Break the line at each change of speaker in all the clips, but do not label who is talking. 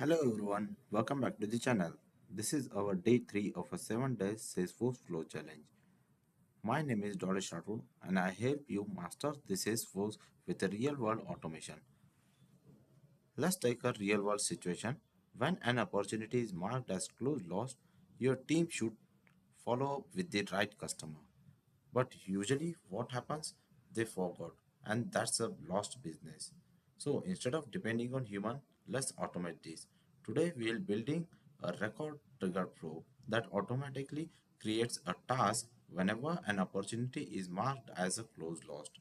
Hello everyone, welcome back to the channel. This is our day 3 of a 7 days Salesforce Flow challenge. My name is Dorish Rathod and I help you master the Salesforce with a real world automation. Let's take a real world situation. When an opportunity is marked as close lost, your team should follow up with the right customer. But usually, what happens? They forgot, and that's a lost business. So instead of depending on human, let's automate this. Today, we'll building a record trigger flow that automatically creates a task whenever an opportunity is marked as a close lost.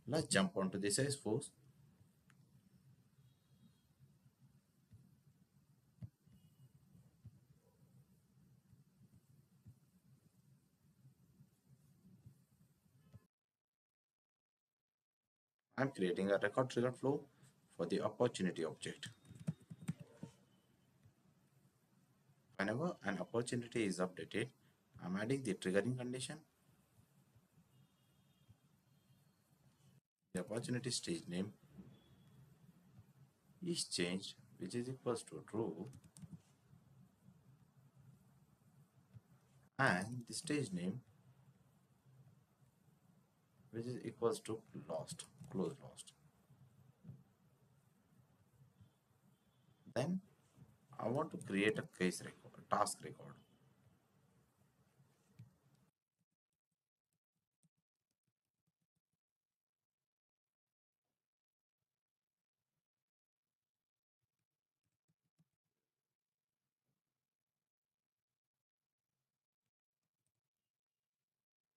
Let's jump onto the Salesforce. I'm creating a record trigger flow for the opportunity object. Whenever an opportunity is updated, I'm adding the triggering condition. The opportunity stage name is changed, which is equals to true, and the stage name, which is equals to lost, close lost. Then I want to create a case record, a task record.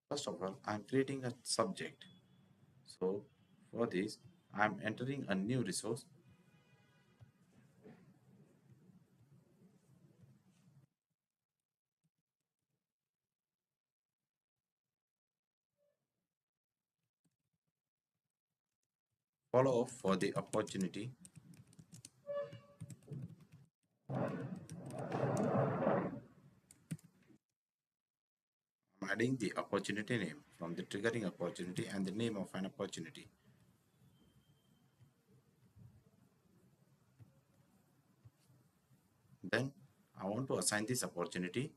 First of all, I'm creating a subject. So for this, I'm entering a new resource. Follow up for the opportunity. I'm adding the opportunity name from the triggering opportunity and the name of an opportunity. Then I want to assign this opportunity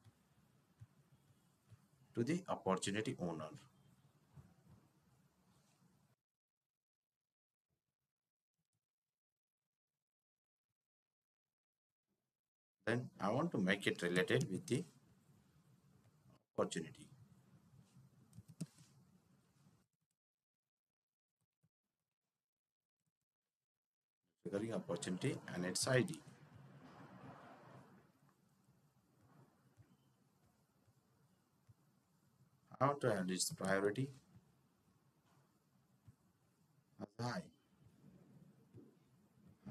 to the opportunity owner. Then I want to make it related with the opportunity. Triggering opportunity and its ID. I want to add its priority as high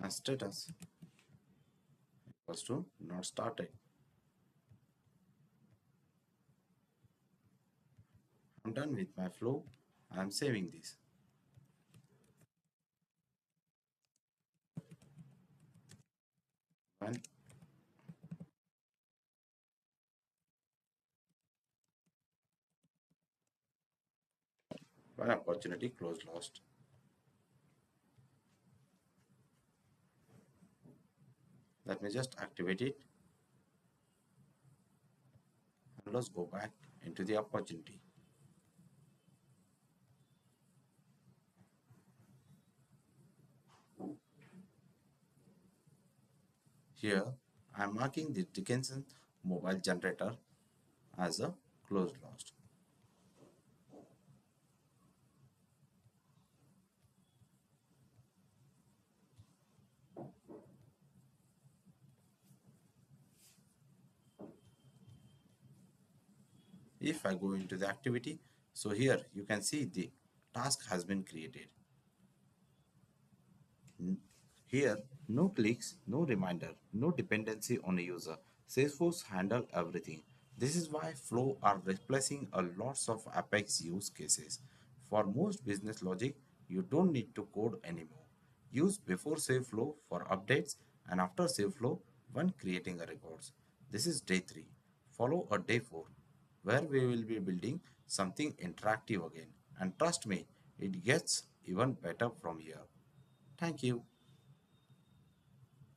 and status equals to not started. I'm done with my flow. I'm saving this. When one opportunity close lost. Let me just activate it and let's go back into the opportunity. Here I'm marking the Dickinson mobile generator as a close lost. If I go into the activity, so here you can see the task has been created. Here, no clicks, no reminder, no dependency on a user. Salesforce handle everything. This is why Flow are replacing a lots of Apex use cases. For most business logic, you don't need to code anymore. Use before save flow for updates and after save flow when creating a records. This is day 3. Follow a day 4 where we will be building something interactive again. And trust me, it gets even better from here. Thank you.